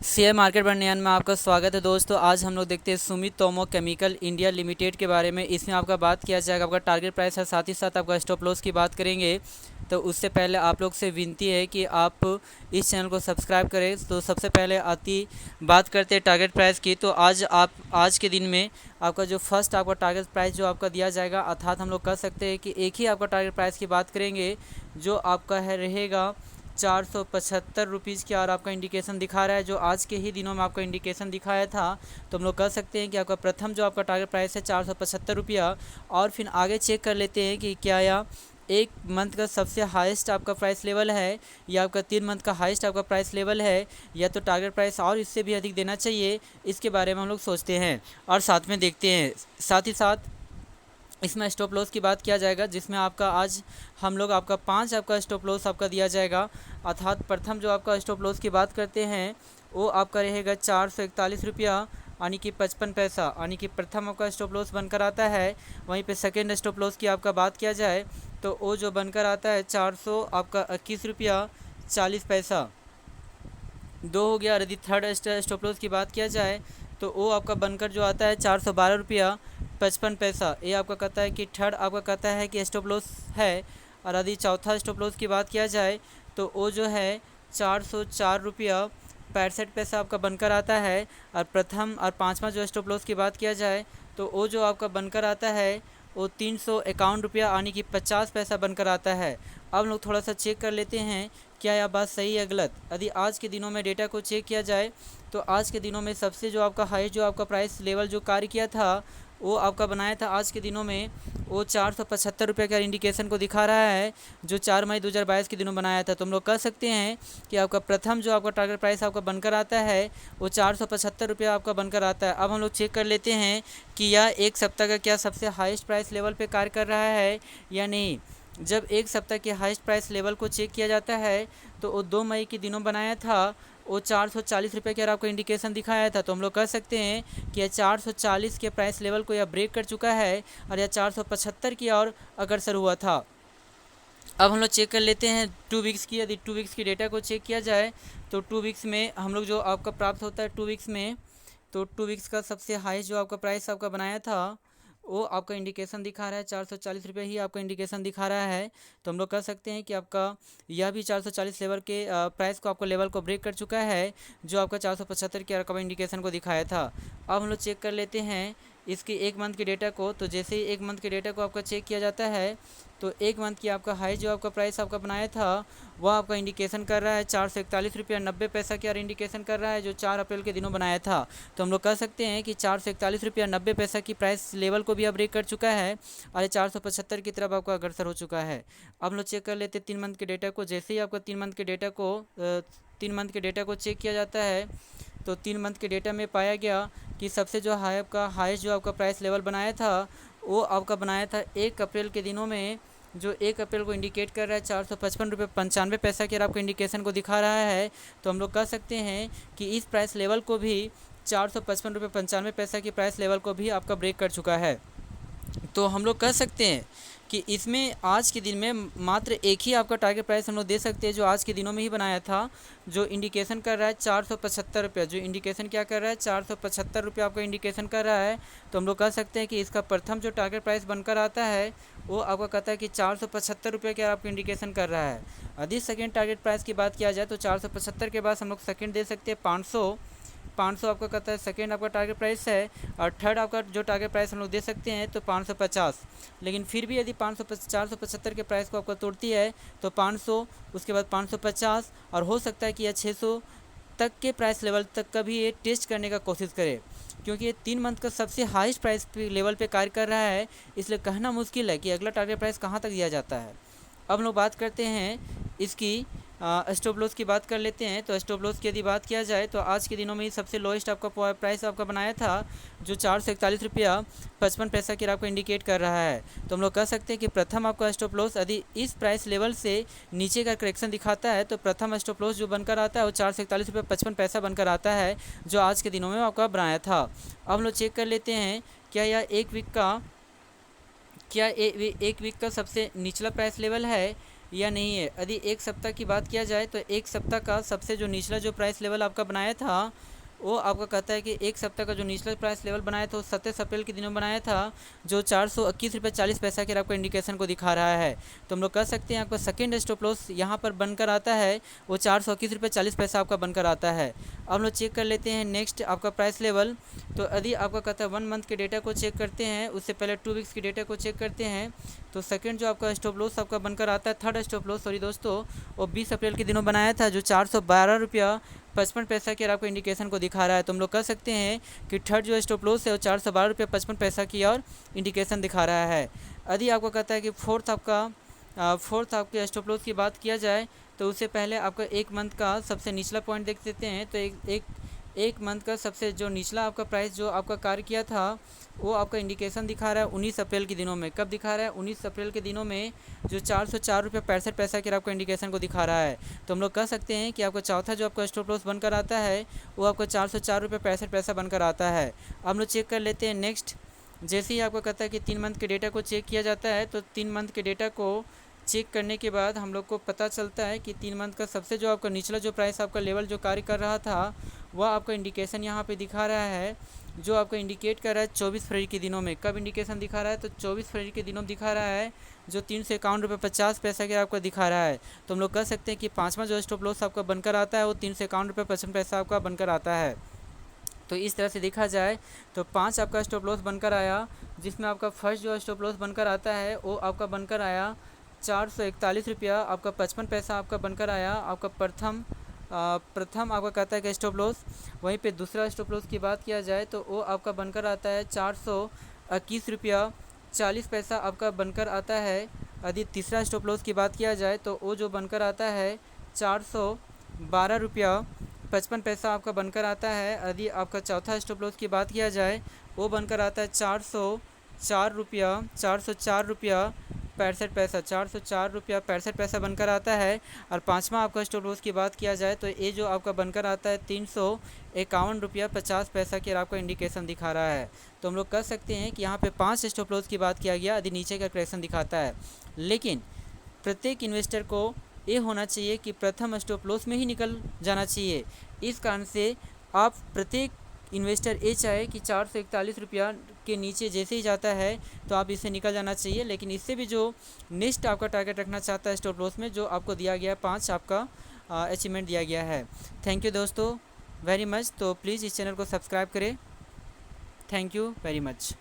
Share market बयान में आपका स्वागत है दोस्तों। आज हम लोग देखते हैं सुमितोमो केमिकल इंडिया लिमिटेड के बारे में। इसमें आपका बात किया जाएगा, आपका टारगेट प्राइस है, साथ ही साथ आपका स्टॉप लॉस की बात करेंगे। तो उससे पहले आप लोग से विनती है कि आप इस चैनल को सब्सक्राइब करें। तो सबसे पहले आती बात करते हैं टारगेट प्राइस की। तो आज के दिन में आपका जो फर्स्ट आपका टारगेट प्राइस जो आपका दिया जाएगा, अर्थात हम लोग कह सकते हैं कि एक ही आपका टारगेट प्राइस की बात करेंगे जो आपका है रहेगा 475 रुपीज़ की। और आपका इंडिकेशन दिखा रहा है जो आज के ही दिनों में आपका इंडिकेशन दिखाया था। तो हम लोग कह सकते हैं कि आपका प्रथम जो आपका टारगेट प्राइस है 475 रुपया। और फिर आगे चेक कर लेते हैं कि क्या यह एक मंथ का सबसे हाईएस्ट आपका प्राइस लेवल है या आपका 3 मंथ का हाईएस्ट आपका प्राइस लेवल है, या तो टारगेट प्राइस और इससे भी अधिक देना चाहिए। इसके बारे में हम लोग सोचते हैं और साथ में देखते हैं। साथ ही साथ इसमें स्टॉप लॉस की बात किया जाएगा, जिसमें आपका आज हम लोग आपका 5 आपका स्टॉप लॉस आपका दिया जाएगा। अर्थात प्रथम जो आपका स्टॉप लॉस की बात करते हैं वो आपका रहेगा 441 रुपया यानी कि 55 पैसा, यानी कि प्रथम आपका स्टॉप लॉस बनकर आता है। वहीं पे सेकेंड स्टॉप लॉस की आपका बात किया जाए तो वो जो बनकर आता है 400 आपका 21 रुपया 40 पैसा, दो हो गया। और यदि थर्ड स्टॉप लॉस की बात किया जाए तो वो आपका बनकर जो आता है 412 रुपया 55 पैसा। ये आपका कहता है कि थर्ड आपका कहता है कि स्टॉप लॉस है। और यदि चौथा स्टॉप लॉस की बात किया जाए तो वो जो है 404 रुपया 65 पैसा आपका बनकर आता है। और प्रथम और पाँचवा जो स्टॉप लॉस की बात किया जाए तो वो जो आपका बनकर आता है वो 351 रुपया यानी कि 50 पैसा बनकर आता है। अब हम लोग थोड़ा सा चेक कर लेते हैं क्या यह बात सही है गलत। यदि आज के दिनों में डेटा को चेक किया जाए तो आज के दिनों में सबसे जो आपका हाई जो आपका प्राइस लेवल जो कार्य किया था वो आपका बनाया था आज के दिनों में वो 475 रुपये का इंडिकेशन को दिखा रहा है, जो 4 मई 2022 के दिनों बनाया था। तो हम लोग कह सकते हैं कि आपका प्रथम जो आपका टारगेट प्राइस आपका बनकर आता है वो 475 रुपया आपका बनकर आता है। अब हम लोग चेक कर लेते हैं कि यह एक सप्ताह का क्या सबसे हाईएस्ट प्राइस लेवल पे कार्य कर रहा है या नहीं। जब एक सप्ताह के हाईएस्ट प्राइस लेवल को चेक किया जाता है तो वो 2 मई के दिनों बनाया था, वो 440 रुपये के आपको इंडिकेशन दिखाया था। तो हम लोग कह सकते हैं कि यह 440 के प्राइस लेवल को यह ब्रेक कर चुका है और यह 475 की ओर अग्रसर हुआ था। अब हम लोग चेक कर लेते हैं 2 वीक्स की। यदि 2 वीक्स की डेटा को चेक किया जाए तो 2 वीक्स में हम लोग जो आपका प्राप्त होता है 2 वीक्स में, तो 2 वीक्स का सबसे हाईएस्ट जो आपका प्राइस आपका बनाया था वो आपका इंडिकेशन दिखा रहा है 440 रुपये ही आपका इंडिकेशन दिखा रहा है। तो हम लोग कह सकते हैं कि आपका यह भी 440 लेवल के प्राइस को आपको लेवल को ब्रेक कर चुका है, जो आपका 475 के आपका इंडिकेशन को दिखाया था। अब हम लोग चेक कर लेते हैं इसकी एक मंथ के डेटा को। तो जैसे ही एक मंथ के डेटा को आपका चेक किया जाता है तो एक मंथ की आपका हाई जो आपका प्राइस आपका बनाया था वह आपका इंडिकेशन कर रहा है 441 रुपया 90 पैसा की और इंडिकेशन कर रहा है, जो 4 अप्रैल के दिनों बनाया था। तो हम लोग कह सकते हैं कि 441 रुपया 90 पैसा की प्राइस लेवल को भी अब ब्रेक कर चुका है और ये 475 की तरफ आपका अग्रसर हो चुका है। अब हम लोग चेक कर लेते हैं 3 मंथ के डेटा को। जैसे ही आपका 3 मंथ के डेटा को 3 मंथ के डेटा को चेक किया जाता है तो 3 मंथ के डेटा में पाया गया कि सबसे जो हाई आपका हाईएस्ट जो आपका प्राइस लेवल बनाया था वो आपका बनाया था 1 अप्रैल के दिनों में, जो 1 अप्रैल को इंडिकेट कर रहा है 455 रुपये 95 पैसा के आपको इंडिकेशन को दिखा रहा है। तो हम लोग कह सकते हैं कि इस प्राइस लेवल को भी 455 रुपये 95 पैसा की प्राइस लेवल को भी आपका ब्रेक कर चुका है। तो हम लोग कह सकते हैं कि इसमें आज के दिन में मात्र एक ही आपका टारगेट प्राइस हम लोग दे सकते हैं जो आज के दिनों में ही बनाया था, जो इंडिकेशन कर रहा है 475 रुपये। जो इंडिकेशन क्या कर रहा है 475 रुपये आपका इंडिकेशन कर रहा है। तो हम लोग कह सकते हैं कि इसका प्रथम जो टारगेट प्राइस बनकर आता है वो आपका कहता है कि 475 रुपये के आपको इंडिकेशन कर रहा है। यदि सेकेंड टारगेट प्राइस की बात किया जाए तो 475 के बाद हम लोग सेकेंड दे सकते हैं 500 आपका कहता है सेकेंड आपका टारगेट प्राइस है। और थर्ड आपका जो टारगेट प्राइस हम लोग दे सकते हैं तो 550। लेकिन फिर भी यदि 475 के प्राइस को आपका तोड़ती है तो 500, उसके बाद 550 और हो सकता है कि यह 600 तक के प्राइस लेवल तक का भी ये टेस्ट करने का कोशिश करे, क्योंकि ये 3 मंथ का सबसे हाईएस्ट प्राइस लेवल पे कार्य कर रहा है। इसलिए कहना मुश्किल है कि अगला टारगेट प्राइस कहाँ तक दिया जाता है। अब हम लोग बात करते हैं इसकी स्टॉप लॉस की बात कर लेते हैं। तो स्टॉप लॉस की यदि बात किया जाए तो आज के दिनों में ही सबसे लोएस्ट आपका प्राइस आपका बनाया था जो 441 रुपया 55 पैसा की आपको इंडिकेट कर रहा है। तो हम लोग कह सकते हैं कि प्रथम आपका स्टॉप लॉस यदि इस प्राइस लेवल से नीचे का करेक्शन दिखाता है तो प्रथम स्टॉप लॉस जो बनकर आता है वो 441 रुपये 55 पैसा बनकर आता है, जो आज के दिनों में आपका बनाया था। अब हम लोग चेक कर लेते हैं क्या यह एक वीक का सबसे निचला प्राइस लेवल है या नहीं है। यदि एक सप्ताह की बात किया जाए तो एक सप्ताह का सबसे जो निचला जो प्राइस लेवल आपका बनाया था वो आपका कहता है कि एक सप्ताह का जो निचला प्राइस लेवल बनाया था वो 27 अप्रैल के दिनों बनाया था, जो 421.40 रुपये के आपको इंडिकेशन को दिखा रहा है। तो हम लोग कह सकते हैं आपका सेकेंड स्टॉप लॉस यहाँ पर बनकर आता है, वो 421.40 आपका बनकर आता है। अब हम लोग चेक कर लेते हैं नेक्स्ट आपका प्राइस लेवल। तो यदि आपका कहता है 1 मंथ के डेटा को चेक करते हैं, उससे पहले 2 वीक्स के डेटा को चेक करते हैं। तो सेकंड जो आपका स्टॉप लॉस आपका बनकर आता है, थर्ड स्टॉप लॉस सॉरी दोस्तों, वो 20 अप्रैल के दिनों बनाया था, जो 412.55 की आपको इंडिकेशन को दिखा रहा है। तो हम लोग कह सकते हैं कि थर्ड जो स्टॉप लॉस है वो 412.55 की और इंडिकेशन दिखा रहा है। यदि आपको कहता है कि फोर्थ आपके स्टॉप लॉस की बात किया जाए, तो उससे पहले आपका एक मंथ का सबसे निचला पॉइंट देख देते हैं। तो एक मंथ का सबसे जो निचला आपका प्राइस जो आपका कार्य किया था वो आपका इंडिकेशन दिखा रहा है 19 अप्रैल के दिनों में। कब दिखा रहा है? 19 अप्रैल के दिनों में, जो 404.65 के आपका इंडिकेशन को दिखा रहा है। तो हम लोग कह सकते हैं कि आपका चौथा जो आपका स्टॉप लॉस बनकर आता है वो आपका 404.65 बनकर आता है। अब हम लोग चेक कर लेते हैं नेक्स्ट। जैसे ही आपको कहता है कि 3 मंथ के डेटा को चेक किया जाता है, तो 3 मंथ के डेटा को चेक करने के बाद हम लोग को पता चलता है कि 3 मंथ का सबसे जो आपका निचला जो प्राइस आपका लेवल जो कार्य कर रहा था वह आपका इंडिकेशन यहाँ पे दिखा रहा है, जो आपका इंडिकेट कर रहा है 24 फरवरी के दिनों में। कब इंडिकेशन दिखा रहा है? तो 24 फरवरी के दिनों दिखा रहा है, जो 351.50 के आपका दिखा रहा है। तो हम लोग कह सकते हैं कि पाँचवा जो स्टॉप लॉस आपका बनकर आता है वो 351.55 आपका बनकर आता है। तो इस तरह से देखा जाए तो 5 आपका स्टॉप लॉस बनकर आया, जिसमें आपका फर्स्ट जो स्टॉप लॉस बनकर आता है वो आपका बनकर आया 441 रुपया आपका 55 पैसा आपका बनकर आया, आपका प्रथम आपका कहता है कि स्टॉप लॉस। वहीं पे दूसरा स्टॉप लॉस की बात किया जाए तो वो आपका बनकर आता है 421 रुपया 40 पैसा आपका बनकर आता है। यदि तीसरा स्टॉप लॉस की बात किया जाए तो वो जो बनकर आता है 412 रुपया 55 पैसा आपका बनकर आता है। यदि आपका चौथा स्टॉप लॉस की बात किया जाए वो बनकर आता है 404 रुपया 65 पैसा बनकर आता है। और पाँचवा आपका स्टॉप लॉस की बात किया जाए तो ये जो आपका बनकर आता है 351 रुपया 50 पैसा की आपका इंडिकेशन दिखा रहा है। तो हम लोग कह सकते हैं कि यहाँ पे 5 स्टॉप लॉस की बात किया गया, यदि नीचे का करेक्शन दिखाता है। लेकिन प्रत्येक इन्वेस्टर को ये होना चाहिए कि प्रथम स्टॉप लॉस में ही निकल जाना चाहिए। इस कारण से आप प्रत्येक इन्वेस्टर ये चाहे कि 441 रुपया के नीचे जैसे ही जाता है तो आप इससे निकल जाना चाहिए। लेकिन इससे भी जो नेक्स्ट आपका टारगेट रखना चाहता है स्टॉप लॉस में, जो आपको दिया गया है 5 आपका अचीवमेंट दिया गया है। थैंक यू दोस्तों वेरी मच। तो प्लीज़ इस चैनल को सब्सक्राइब करें। Thank you very much.